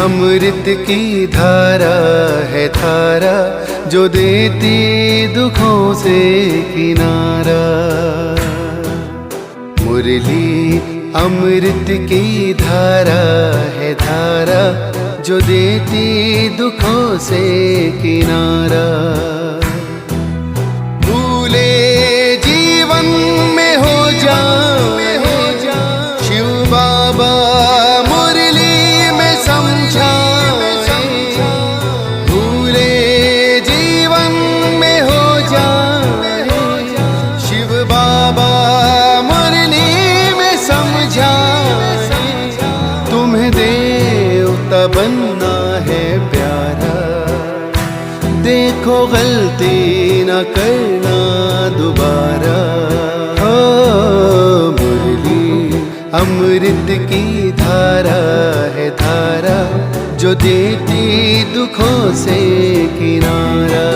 अमृत की धारा है धारा, जो देती दुखों से किनारा। मुरली अमृत की धारा है धारा, जो देती दुखों से किनारा। भूले जीवन में हो जाए शिव बाबा मुरली में समझाए। भूले जीवन में हो जाए शिव बाबा मुरली में समझाए। तुम्हें देवता बनना है प्यारा, देखो गलती न करना दोबारा। हो मुरली अमृत की धारा है धारा, जो देती दुखों से किनारा।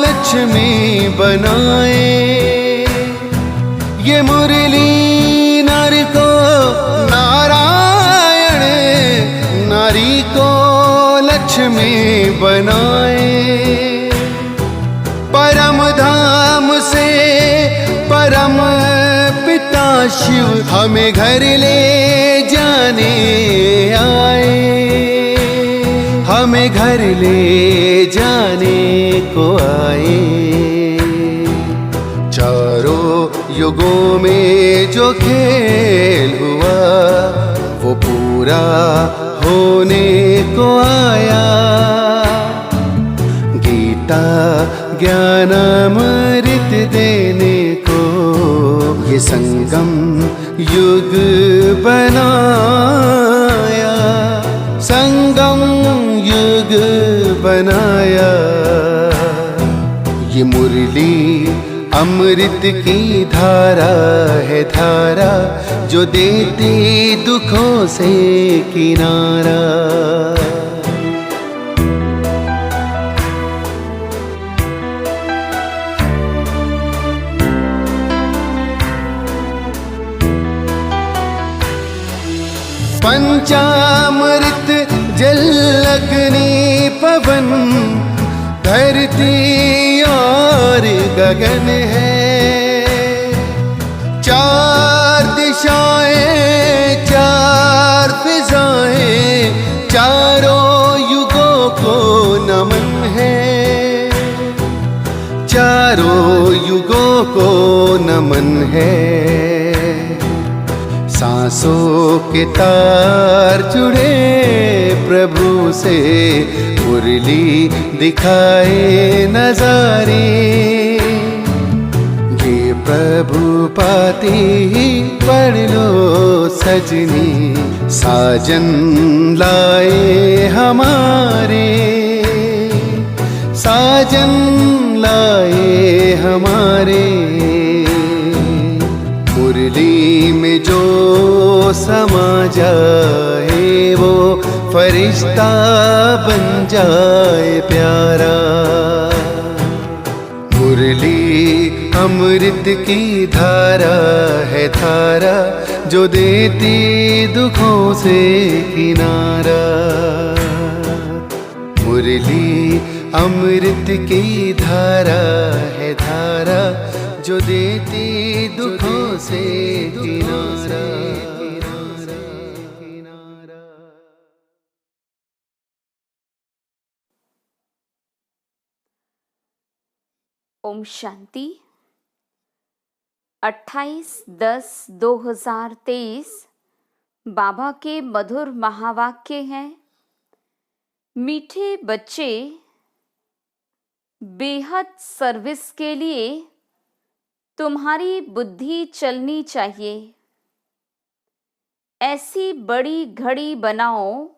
लक्ष्मी बनाए ये मुरली नर को नारायण, नारी को लक्ष्मी बनाए। परम धाम से परम पिता शिव हमें घर ले जाने आए, हमें घर ले जाने को आए। चारों युगों में जो खेल हुआ वो पूरा होने को आया। गीता ज्ञान अमृत देने को ये संगम युग बनाया, संगम युग बनाया। ये मुरली अमृत की धारा है धारा, जो देती दुखों से किनारा। पंचामृत जल अग्नि पवन धरती और गगन है। चार दिशाएं चार फिजाएं, चारों युगों को नमन है, चारों युगों को नमन है। सांसों के तार जुड़े प्रभु से, मुरली दिखाए नजारे। ये प्रभु पाती ही पढ़ लो सजनी, साजन लाए हमारे, साजन लाए हमारे। मुरली में जो समा जाए वो फरिश्ता बन जाए प्यारा। मुरली अमृत की धारा है धारा, जो देती दुखों से किनारा। मुरली अमृत की धारा है धारा, जो देती दुखों से किनारा। ओम शांति। 28/10/2023 बाबा के मधुर महावाक्य हैं। मीठे बच्चे, बेहद सर्विस के लिए तुम्हारी बुद्धि चलनी चाहिए। ऐसी बड़ी घड़ी बनाओ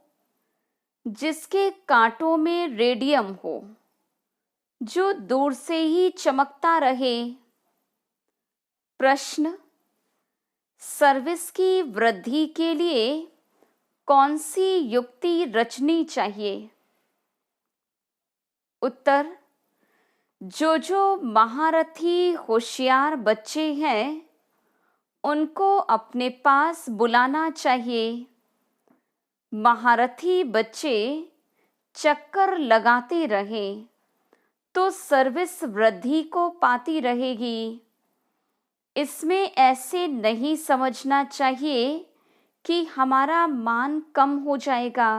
जिसके कांटों में रेडियम हो, जो दूर से ही चमकता रहे। प्रश्न, सर्विस की वृद्धि के लिए कौन सी युक्ति रचनी चाहिए? उत्तर, जो महारथी होशियार बच्चे हैं उनको अपने पास बुलाना चाहिए। महारथी बच्चे चक्कर लगाते रहे तो सर्विस वृद्धि को पाती रहेगी। इसमें ऐसे नहीं समझना चाहिए कि हमारा मान कम हो जाएगा।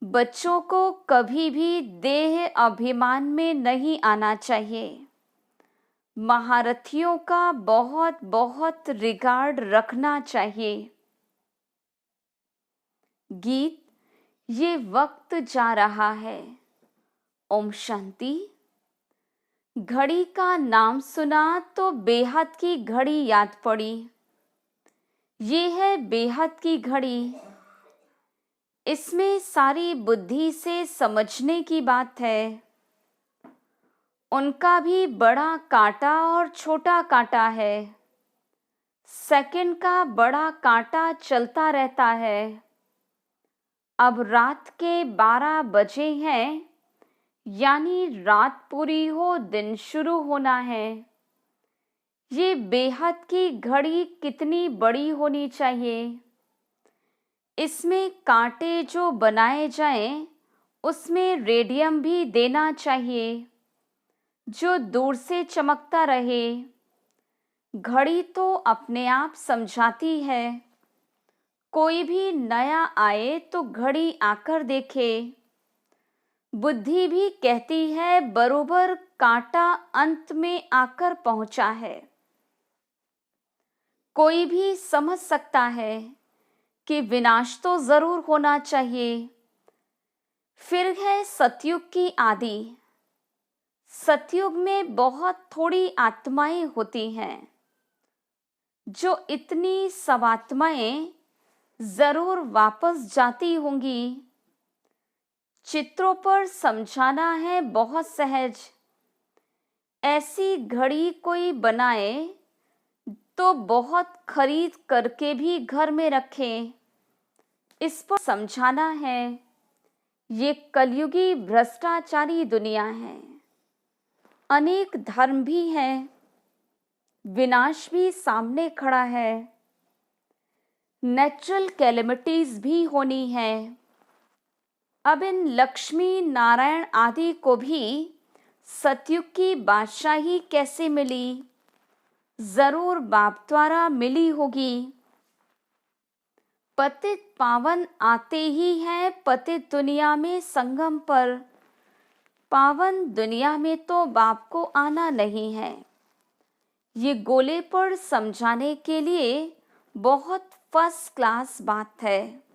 बच्चों को कभी भी देह अभिमान में नहीं आना चाहिए। महारथियों का बहुत बहुत रिगार्ड रखना चाहिए। गीत, ये वक्त जा रहा है। ओम शांति। घड़ी का नाम सुना तो बेहद की घड़ी याद पड़ी। ये है बेहद की घड़ी। इसमें सारी बुद्धि से समझने की बात है। उनका भी बड़ा कांटा और छोटा कांटा है। सेकंड का बड़ा कांटा चलता रहता है। अब रात के 12 बजे हैं, यानी रात पूरी हो दिन शुरू होना है। ये बेहद की घड़ी कितनी बड़ी होनी चाहिए। इसमें कांटे जो बनाए जाएं, उसमें रेडियम भी देना चाहिए जो दूर से चमकता रहे। घड़ी तो अपने आप समझाती है। कोई भी नया आए तो घड़ी आकर देखे। बुद्धि भी कहती है बरोबर कांटा अंत में आकर पहुंचा है। कोई भी समझ सकता है कि विनाश तो जरूर होना चाहिए। फिर है सतयुग की आदि। सतयुग में बहुत थोड़ी आत्माएं होती हैं। जो इतनी सब आत्माएं जरूर वापस जाती होंगी। चित्रों पर समझाना है बहुत सहज। ऐसी घड़ी कोई बनाए तो बहुत खरीद करके भी घर में रखे। इस पर समझाना है। ये कलयुगी भ्रष्टाचारी दुनिया है। अनेक धर्म भी हैं। विनाश भी सामने खड़ा है। नेचुरल कैलेमिटीज भी होनी है। अब इन लक्ष्मी नारायण आदि को भी सतयुग की बादशाही कैसे मिली? जरूर बाप द्वारा मिली होगी। पतित पावन आते ही हैं पतित दुनिया में संगम पर। पावन दुनिया में तो बाप को आना नहीं है। ये गोले पर समझाने के लिए बहुत फर्स्ट क्लास बात है।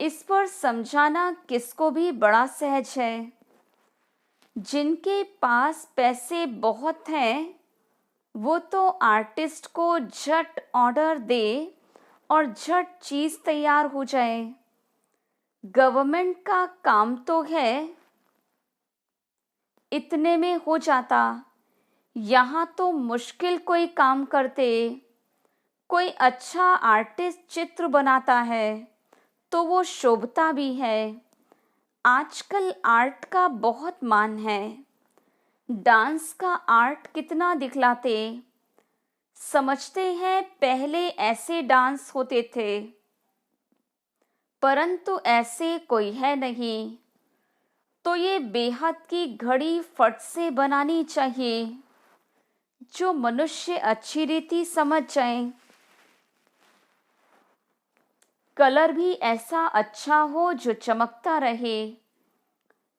इस पर समझाना किसको भी बड़ा सहज है। जिनके पास पैसे बहुत हैं, वो तो आर्टिस्ट को झट ऑर्डर दे और झट चीज तैयार हो जाए। गवर्नमेंट का काम तो है, इतने में हो जाता। यहाँ तो मुश्किल कोई काम करते। कोई अच्छा आर्टिस्ट चित्र बनाता है तो वो शोभता भी है। आजकल आर्ट का बहुत मान है। डांस का आर्ट कितना दिखलाते। समझते हैं पहले ऐसे डांस होते थे, परंतु ऐसे कोई है नहीं। तो ये बेहद की घड़ी फट से बनानी चाहिए। जो मनुष्य अच्छी रीति समझ जाए। कलर भी ऐसा अच्छा हो जो चमकता रहे।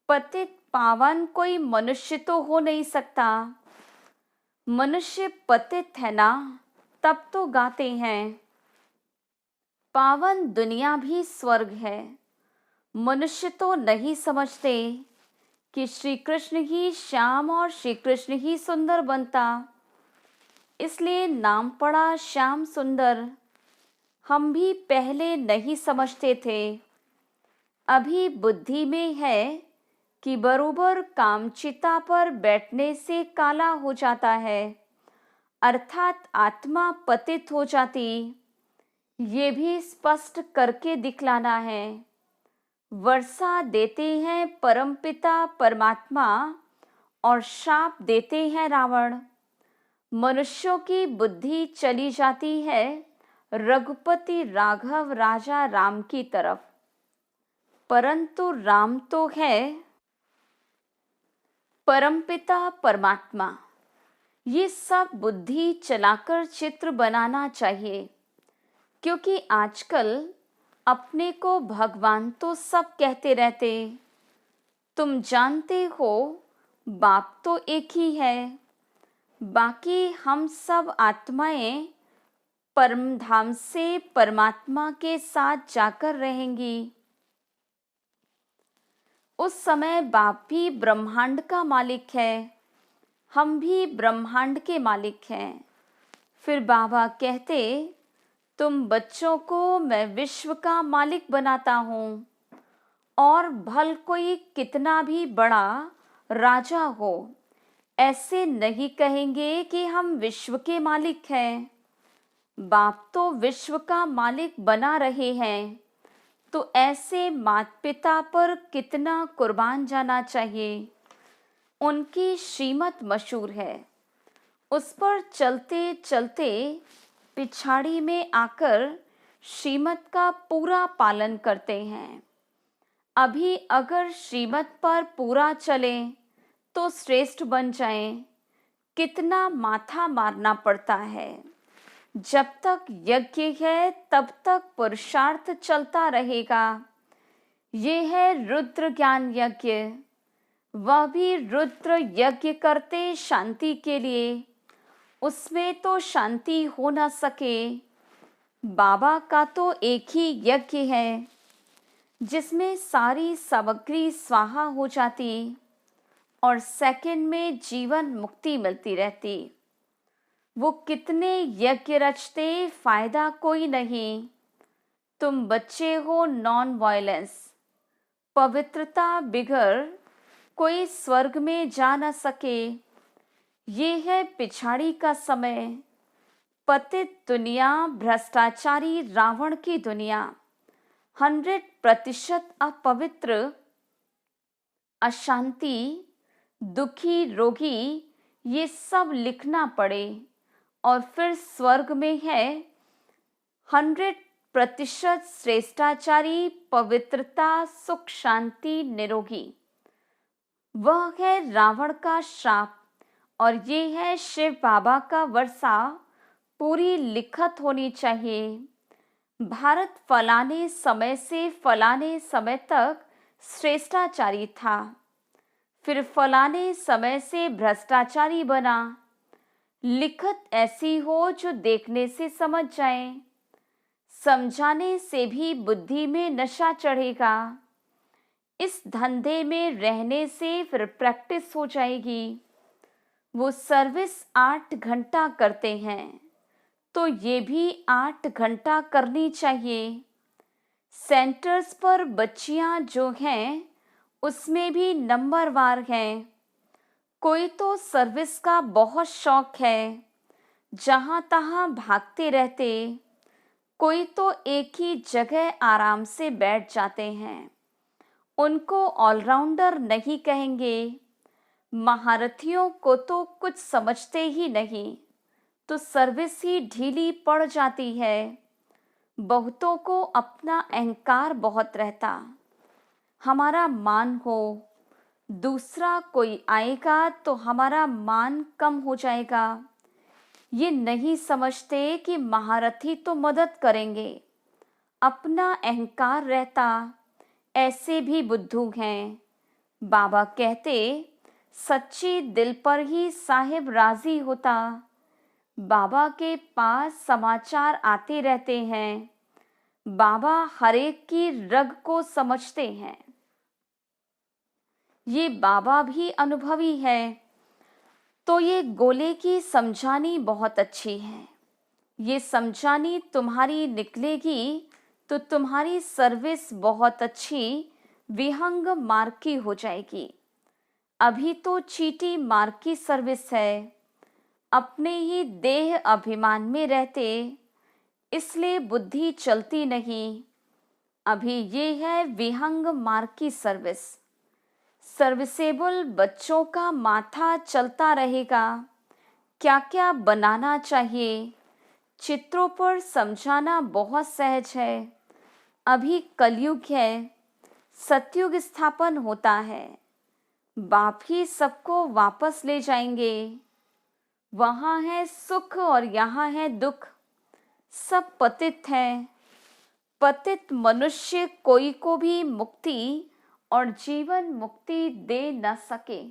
पतित पावन कोई मनुष्य तो हो नहीं सकता। मनुष्य पतित है ना, तब तो गाते हैं। पावन दुनिया भी स्वर्ग है। मनुष्य तो नहीं समझते कि श्री कृष्ण ही श्याम और श्री कृष्ण ही सुंदर बनता, इसलिए नाम पड़ा श्याम सुंदर। हम भी पहले नहीं समझते थे। अभी बुद्धि में है कि बरोबर कामचिता पर बैठने से काला हो जाता है, अर्थात आत्मा पतित हो जाती, ये भी स्पष्ट करके दिखलाना है। वर्षा देते हैं परमपिता परमात्मा और शाप देते हैं रावण। मनुष्यों की बुद्धि चली जाती है रघुपति राघव राजा राम की तरफ, परंतु राम तो है परमपिता परमात्मा। ये सब बुद्धि चलाकर चित्र बनाना चाहिए, क्योंकि आजकल अपने को भगवान तो सब कहते रहते। तुम जानते हो बाप तो एक ही है, बाकी हम सब आत्माएं परम धाम से परमात्मा के साथ जाकर रहेंगी। उस समय बाप भी ब्रह्मांड का मालिक है, हम भी ब्रह्मांड के मालिक हैं। फिर बाबा कहते, तुम बच्चों को मैं विश्व का मालिक बनाता हूँ, और भल कोई कितना भी बड़ा राजा हो, ऐसे नहीं कहेंगे कि हम विश्व के मालिक हैं। बाप तो विश्व का मालिक बना रहे हैं, तो ऐसे माता पिता पर कितना कुर्बान जाना चाहिए। उनकी श्रीमत मशहूर है, उस पर चलते चलते पिछाड़ी में आकर श्रीमत का पूरा पालन करते हैं। अभी अगर श्रीमत पर पूरा चले तो श्रेष्ठ बन जाएं। कितना माथा मारना पड़ता है। जब तक यज्ञ है तब तक पुरुषार्थ चलता रहेगा। ये है रुद्र ज्ञान यज्ञ, वह भी रुद्र यज्ञ करते शांति के लिए, उसमें तो शांति हो न सके। बाबा का तो एक ही यज्ञ है जिसमें सारी सामग्री स्वाहा हो जाती और सेकंड में जीवन मुक्ति मिलती रहती। वो कितने यज्ञ रचते, फायदा कोई नहीं। तुम बच्चे हो नॉन वायलेंस, पवित्रता बिगड़ कोई स्वर्ग में जा न सके। ये है पिछाड़ी का समय, पतित दुनिया, भ्रष्टाचारी रावण की दुनिया, 100% अपवित्र, अशांति, दुखी, रोगी, ये सब लिखना पड़े। और फिर स्वर्ग में है 100% श्रेष्ठाचारी, पवित्रता, सुख, शांति, निरोगी। वह है रावण का श्राप और ये है शिव बाबा का वर्षा। पूरी लिखत होनी चाहिए। भारत फलाने समय से फलाने समय तक श्रेष्ठाचारी था, फिर फलाने समय से भ्रष्टाचारी बना। लिखत ऐसी हो जो देखने से समझ जाए, समझाने से भी बुद्धि में नशा चढ़ेगा। इस धंधे में रहने से फिर प्रैक्टिस हो जाएगी। वो सर्विस 8 घंटा करते हैं, तो ये भी 8 घंटा करनी चाहिए। सेंटर्स पर बच्चियां जो हैं उसमें भी नंबरवार हैं। कोई तो सर्विस का बहुत शौक है, जहां तहां भागते रहते। कोई तो एक ही जगह आराम से बैठ जाते हैं। उनको ऑलराउंडर नहीं कहेंगे। महारथियों को तो कुछ समझते ही नहीं, तो सर्विस ही ढीली पड़ जाती है। बहुतों को अपना अहंकार बहुत रहता, हमारा मान हो, दूसरा कोई आएगा तो हमारा मान कम हो जाएगा। ये नहीं समझते कि महारथी तो मदद करेंगे, अपना अहंकार रहता। ऐसे भी बुद्धू हैं। बाबा कहते, सच्ची दिल पर ही साहिब राजी होता। बाबा के पास समाचार आते रहते हैं। बाबा हरेक की रग को समझते हैं। ये बाबा भी अनुभवी है, तो ये गोले की समझानी बहुत अच्छी है। ये समझानी तुम्हारी निकलेगी तो तुम्हारी सर्विस बहुत अच्छी विहंग मार्ग की हो जाएगी। अभी तो चीटी मार्ग की सर्विस है। अपने ही देह अभिमान में रहते, इसलिए बुद्धि चलती नहीं। अभी ये है विहंग मार्ग की सर्विस। सर्विसेबल बच्चों का माथा चलता रहेगा। क्या क्या बनाना चाहिए, चित्रों पर समझाना बहुत सहज है। अभी कलयुग है, सतयुग स्थापन होता है। बाप ही सबको वापस ले जाएंगे। वहाँ है सुख और यहाँ है दुख। सब पतित हैं। पतित मनुष्य कोई को भी मुक्ति और जीवन मुक्ति दे न सके।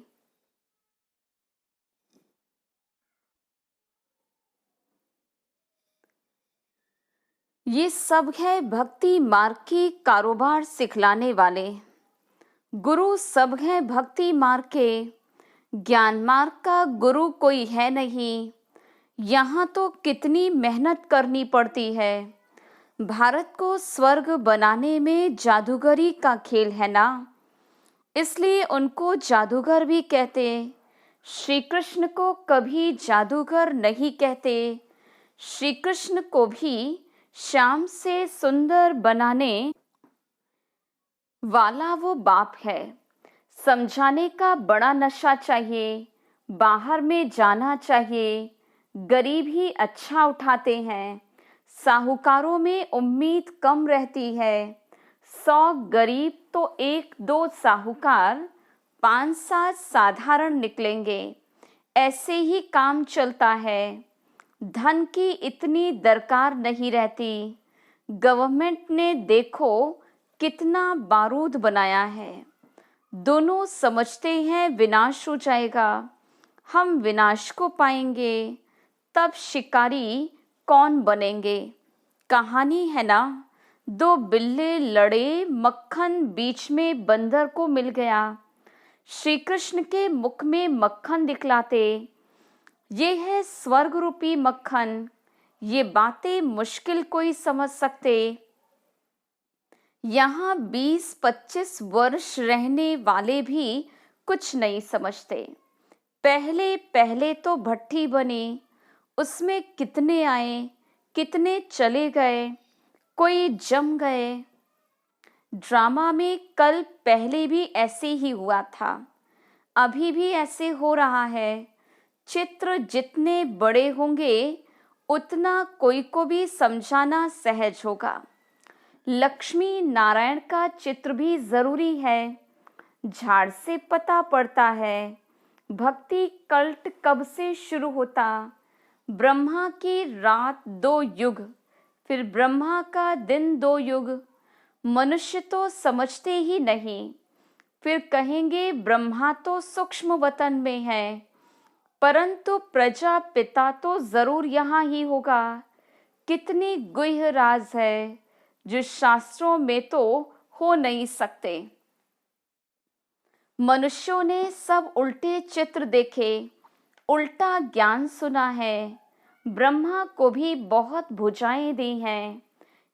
ये सब है भक्ति मार्ग की कारोबार सिखलाने वाले। गुरु सब है भक्ति मार्ग के। ज्ञान मार्ग का गुरु कोई है नहीं। यहाँ तो कितनी मेहनत करनी पड़ती है। भारत को स्वर्ग बनाने में जादूगरी का खेल है ना, इसलिए उनको जादूगर भी कहते। श्री कृष्ण को कभी जादूगर नहीं कहते। श्री कृष्ण को भी श्याम से सुंदर बनाने वाला वो बाप है। समझाने का बड़ा नशा चाहिए। बाहर में जाना चाहिए। गरीब ही अच्छा उठाते हैं। साहूकारों में उम्मीद कम रहती है। 100 गरीब तो 1-2 साहूकार, 5-7 साधारण निकलेंगे। ऐसे ही काम चलता है। धन की इतनी दरकार नहीं रहती। गवर्नमेंट ने देखो कितना बारूद बनाया है। दोनों समझते हैं विनाश हो जाएगा, हम विनाश को पाएंगे। तब शिकारी कौन बनेंगे? कहानी है ना, 2 बिल्ले लड़े, मक्खन बीच में बंदर को मिल गया। श्री कृष्ण के मुख में मक्खन दिखलाते। ये है स्वर्ग रूपी मक्खन। ये बातें मुश्किल कोई समझ सकते। यहाँ 20-25 वर्ष रहने वाले भी कुछ नहीं समझते। पहले पहले तो भट्ठी बनी, उसमें कितने आए, कितने चले गए, कोई जम गए। ड्रामा में कल पहले भी ऐसे ही हुआ था, अभी भी ऐसे हो रहा है। चित्र जितने बड़े होंगे उतना कोई को भी समझाना सहज होगा। लक्ष्मी नारायण का चित्र भी जरूरी है। झाड़ से पता पड़ता है भक्ति कल्ट कब से शुरू होता। ब्रह्मा की रात 2 युग, फिर ब्रह्मा का दिन 2 युग। मनुष्य तो समझते ही नहीं। फिर कहेंगे ब्रह्मा तो सूक्ष्म वतन में है, परंतु प्रजापिता तो जरूर यहाँ ही होगा। कितनी गुह्य राज है जो शास्त्रों में तो हो नहीं सकते। मनुष्यों ने सब उल्टे चित्र देखे, उल्टा ज्ञान सुना है। ब्रह्मा को भी बहुत भुजाएं दी हैं।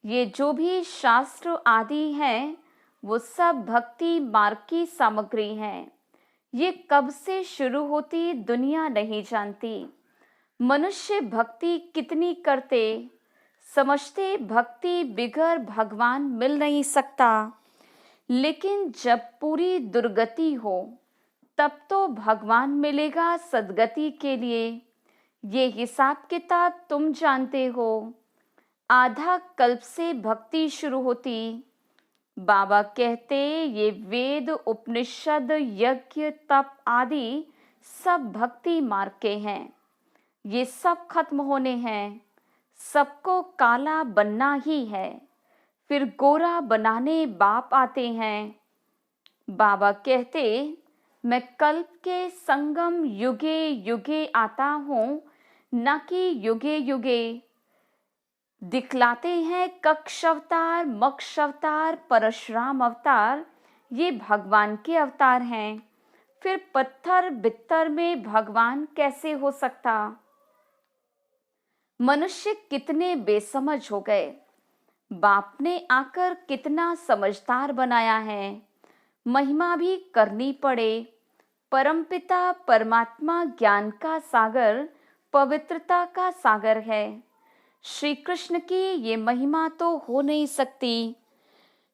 ये जो भी शास्त्र आदि हैं वो सब भक्ति मार्ग की सामग्री हैं। ये कब से शुरू होती दुनिया नहीं जानती। मनुष्य भक्ति कितनी करते, समझते भक्ति बिगर भगवान मिल नहीं सकता। लेकिन जब पूरी दुर्गति हो तब तो भगवान मिलेगा सद्गति के लिए। ये हिसाब किताब तुम जानते हो। आधा कल्प से भक्ति शुरू होती। बाबा कहते ये वेद उपनिषद यज्ञ तप आदि सब भक्ति मार्ग के हैं। ये सब खत्म होने हैं। सबको काला बनना ही है, फिर गोरा बनाने बाप आते हैं। बाबा कहते मैं कल्प के संगम युगे युगे आता हूँ, न कि युगे युगे। दिखलाते हैं कक्ष अवतार, मोक्ष अवतार, परशुराम अवतार, ये भगवान के अवतार हैं। फिर पत्थर बित्तर में भगवान कैसे हो सकता? मनुष्य कितने बेसमझ हो गए। बाप ने आकर कितना समझदार बनाया है। महिमा भी करनी पड़े। परमपिता परमात्मा ज्ञान का सागर, पवित्रता का सागर है। श्री कृष्ण की ये महिमा तो हो नहीं सकती।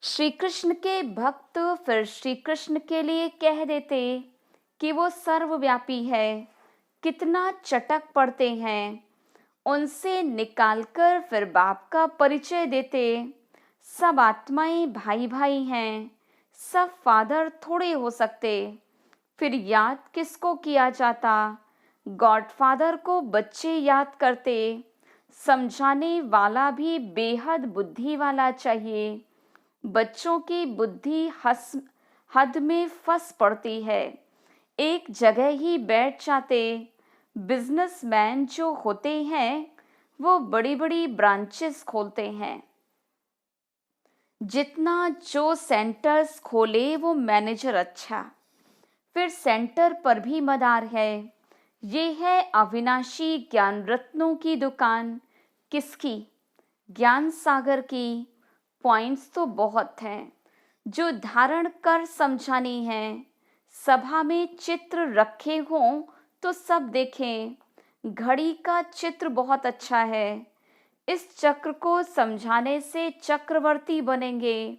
श्री कृष्ण के भक्त फिर श्री कृष्ण के लिए कह देते कि वो सर्वव्यापी है। कितना चटक पड़ते हैं। उनसे निकालकर फिर बाप का परिचय देते। सब आत्माएं भाई भाई हैं, सब फादर थोड़े हो सकते। फिर याद किसको किया जाता? गॉडफादर को बच्चे याद करते। समझाने वाला भी बेहद बुद्धि वाला चाहिए। बच्चों की बुद्धि हद में फंस पड़ती है, एक जगह ही बैठ जाते। बिजनेसमैन जो होते हैं वो बड़ी बड़ी ब्रांचेस खोलते हैं। जितना जो सेंटर्स खोले वो मैनेजर अच्छा। फिर सेंटर पर भी मदार है। ये है अविनाशी ज्ञान रत्नों की दुकान। किसकी? ज्ञान सागर की। पॉइंट्स तो बहुत हैं जो धारण कर समझानी है। सभा में चित्र रखे हों तो सब देखें। घड़ी का चित्र बहुत अच्छा है। इस चक्र को समझाने से चक्रवर्ती बनेंगे।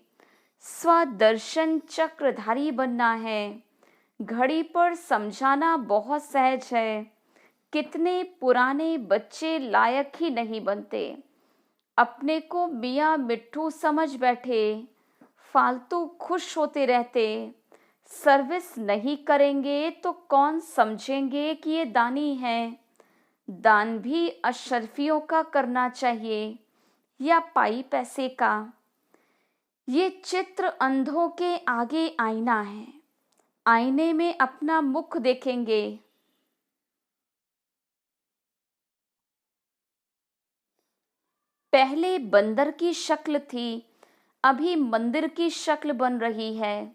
स्वदर्शन चक्रधारी बनना है। घड़ी पर समझाना बहुत सहज है। कितने पुराने बच्चे लायक ही नहीं बनते। अपने को मियाँ मिट्ठू समझ बैठे, फालतू खुश होते रहते। सर्विस नहीं करेंगे तो कौन समझेंगे कि ये दानी हैं। दान भी अशरफियों का करना चाहिए या पाई पैसे का। ये चित्र अंधों के आगे आईना है। आईने में अपना मुख देखेंगे। पहले बंदर की शक्ल थी, अभी मंदिर की शक्ल बन रही है।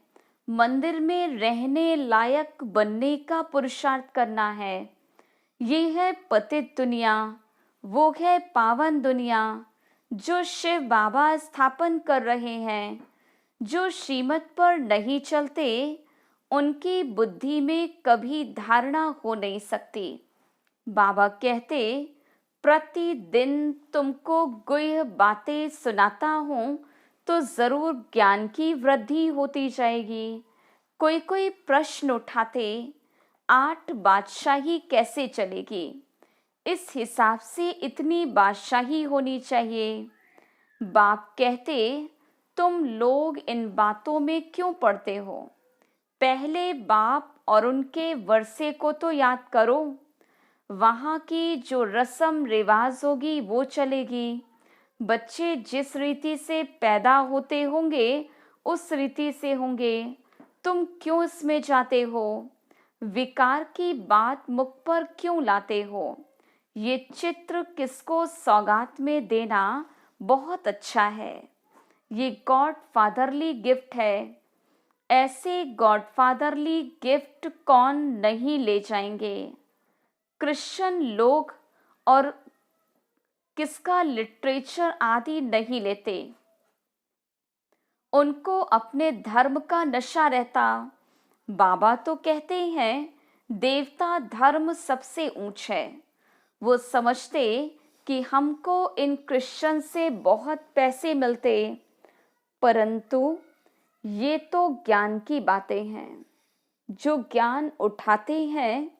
मंदिर में रहने लायक बनने का पुरुषार्थ करना है। ये है पतित दुनिया, वो है पावन दुनिया जो शिव बाबा स्थापन कर रहे हैं। जो श्रीमत पर नहीं चलते उनकी बुद्धि में कभी धारणा हो नहीं सकती। बाबा कहते, प्रतिदिन तुमको गुह्य बातें सुनाता हूँ तो जरूर ज्ञान की वृद्धि होती जाएगी। कोई कोई प्रश्न उठाते, 8 बादशाही कैसे चलेगी? इस हिसाब से इतनी बादशाही होनी चाहिए। बाप कहते, तुम लोग इन बातों में क्यों पड़ते हो? पहले बाप और उनके वर्षे को तो याद करो। वहाँ की जो रस्म रिवाज होगी वो चलेगी। बच्चे जिस रीति से पैदा होते होंगे उस रीति से होंगे। तुम क्यों इसमें जाते हो? विकार की बात मुख पर क्यों लाते हो? ये चित्र किसको सौगात में देना बहुत अच्छा है। ये गॉड फादरली गिफ्ट है। ऐसे गॉड फादरली गिफ्ट कौन नहीं ले जाएंगे? क्रिश्चियन लोग और किसका लिटरेचर आदि नहीं लेते। उनको अपने धर्म का नशा रहता। बाबा तो कहते हैं देवता धर्म सबसे ऊंच है। वो समझते कि हमको इन क्रिश्चियन से बहुत पैसे मिलते, परंतु ये तो ज्ञान की बातें हैं। जो ज्ञान उठाते हैं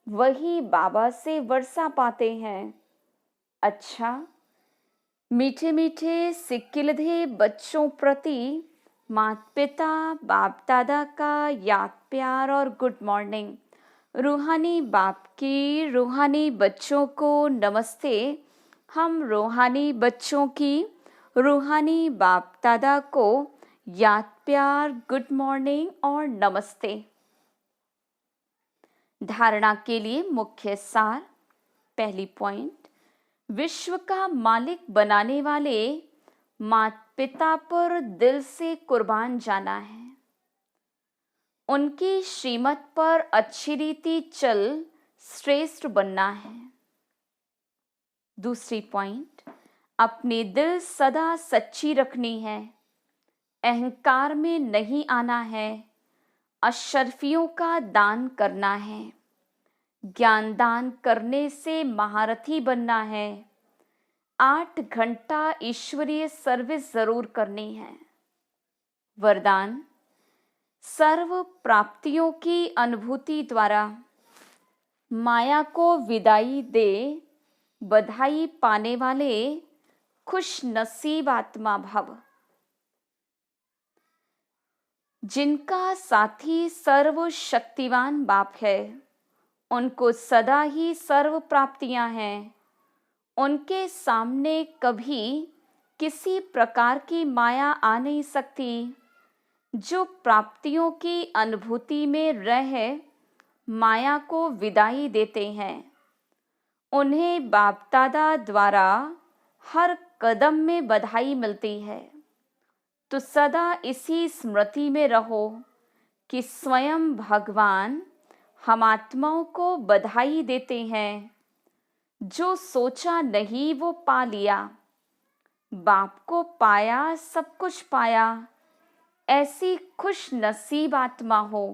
वही बाबा से वर्षा पाते हैं। अच्छा, मीठे मीठे सिक्किलधे बच्चों प्रति माता पिता बाप दादा का याद प्यार और गुड मॉर्निंग। रूहानी बाप की रूहानी बच्चों को नमस्ते। हम रूहानी बच्चों की रूहानी बाप दादा को याद प्यार गुड मॉर्निंग और नमस्ते। धारणा के लिए मुख्य सार। पहली पॉइंट, विश्व का मालिक बनाने वाले माता पिता पर दिल से कुर्बान जाना है। उनकी श्रीमत पर अच्छी रीति चल श्रेष्ठ बनना है। दूसरी पॉइंट, अपनी दिल सदा सच्ची रखनी है। अहंकार में नहीं आना है। अशर्फियों का दान करना है। ज्ञान दान करने से महारथी बनना है। 8 घंटा ईश्वरीय सर्विस जरूर करनी है। वरदान, सर्व प्राप्तियों की अनुभूति द्वारा माया को विदाई दे बधाई पाने वाले खुश नसीब आत्मा भव। जिनका साथी सर्वशक्तिवान बाप है, उनको सदा ही सर्व प्राप्तियां हैं। उनके सामने कभी किसी प्रकार की माया आ नहीं सकती। जो प्राप्तियों की अनुभूति में रह माया को विदाई देते हैं, उन्हें बाप दादा द्वारा हर कदम में बधाई मिलती है। तो सदा इसी स्मृति में रहो कि स्वयं भगवान हम आत्माओं को बधाई देते हैं। जो सोचा नहीं वो पा लिया, बाप को पाया सब कुछ पाया, ऐसी खुश नसीब आत्मा हो।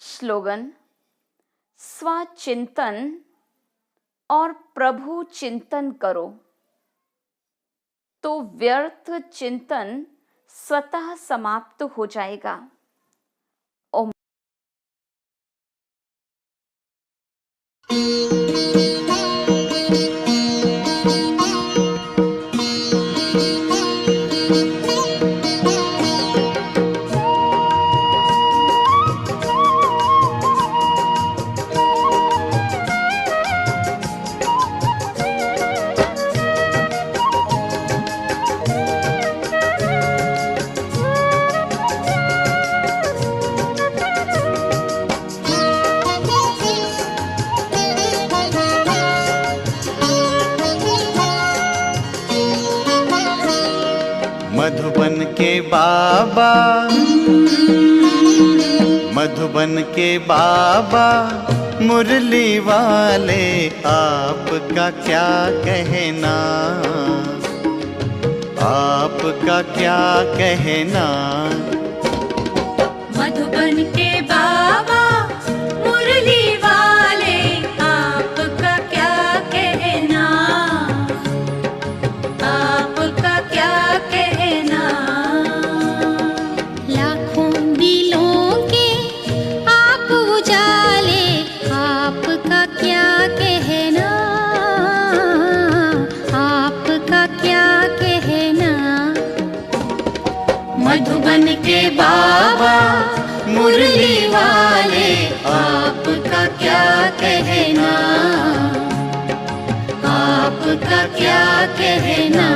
स्लोगन, स्वचिंतन और प्रभु चिंतन करो तो व्यर्थ चिंतन स्वतः समाप्त हो जाएगा। ओम। मधुबन के बाबा, मधुबन के बाबा मुरली वाले, आपका क्या कहना, आपका क्या कहना। मधुबन के बाबा मुरली वाले, आपका क्या कहना, आपका क्या कहना। लाखों दिलों के आप उजाले, आपका क्या कहना, आपका क्या कहना। मधुबन के बाबा मुरली वाले, आपका क्या कहना, आपका क्या कहना।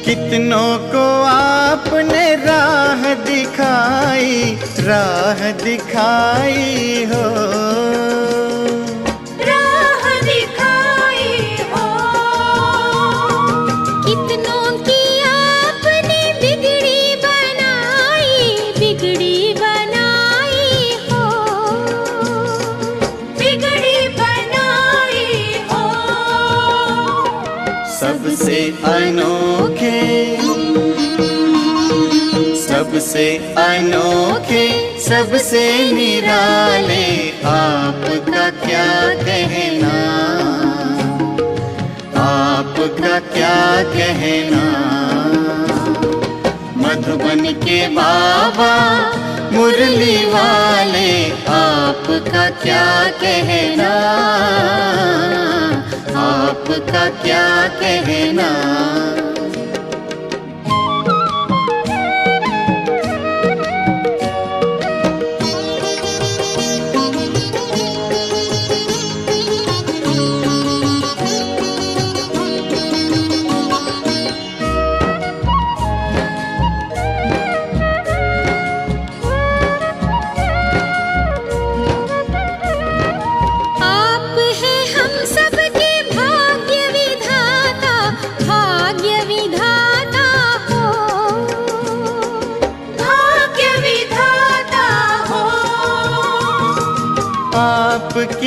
कितनों को आपने राह दिखाई, राह दिखाई हो, राह दिखाई हो। कितनों की आपने बिगड़ी बनाई, बिगड़ी बनाई हो, बिगड़ी बनाई हो। सबसे अनोखे, सबसे अनोखे, सबसे निराले, आपका क्या कहना, आपका क्या कहना। मधुबन के बाबा मुरली वाले, आपका क्या कहना, आपका क्या कहना।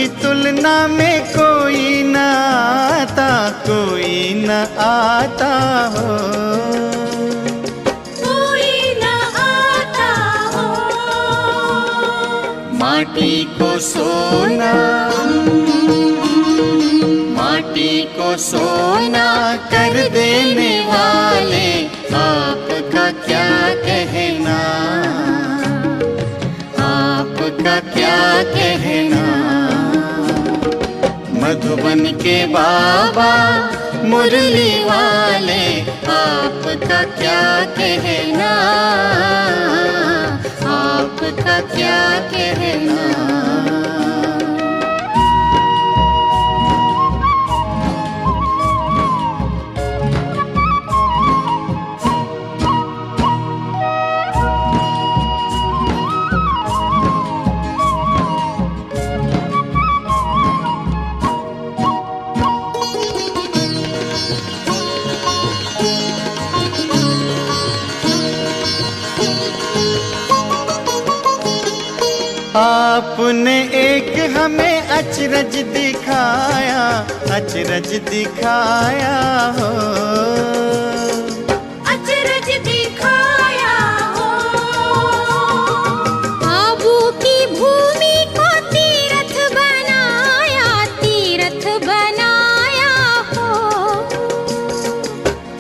आपकी तुलना में कोई न आता, कोई न आता हो। कोई न आता हो। माटी को सोना, माटी को सोना कर देने वाले, आपका क्या कहना, आपका क्या कहना। मधुबन के बाबा मुरली वाले, आपका क्या कहना, आपका क्या कहना। आपने एक हमें अचरज दिखाया, अचरज दिखाया हो। अचरज दिखाया हो। आबू की भूमि को तीर्थ बनाया, तीर्थ बनाया हो।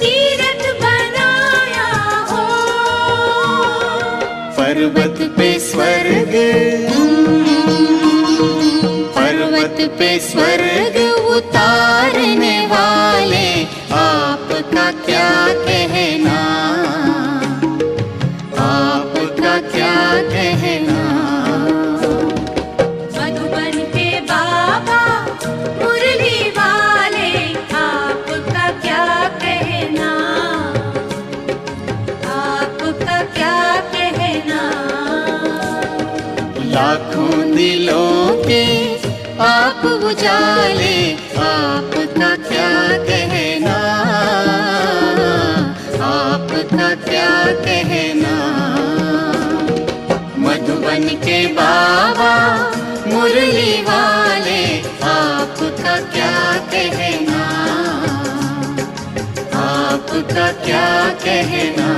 तीर्थ बनाया हो। पर्वत पे स्वर्ग, पर्वत पे स्वर्ग उतारने वाले, आपका क्या कहना, आपका क्या कहना। मधुबन के बाबा मुरली वाले, आपका क्या कहना, आपका क्या कहना। लाखों दिलों के आप उजाले, आपका क्या कहना, आपका क्या कहना। मधुबन के बाबा मुरली वाले, आपका क्या कहना, आपका क्या कहना।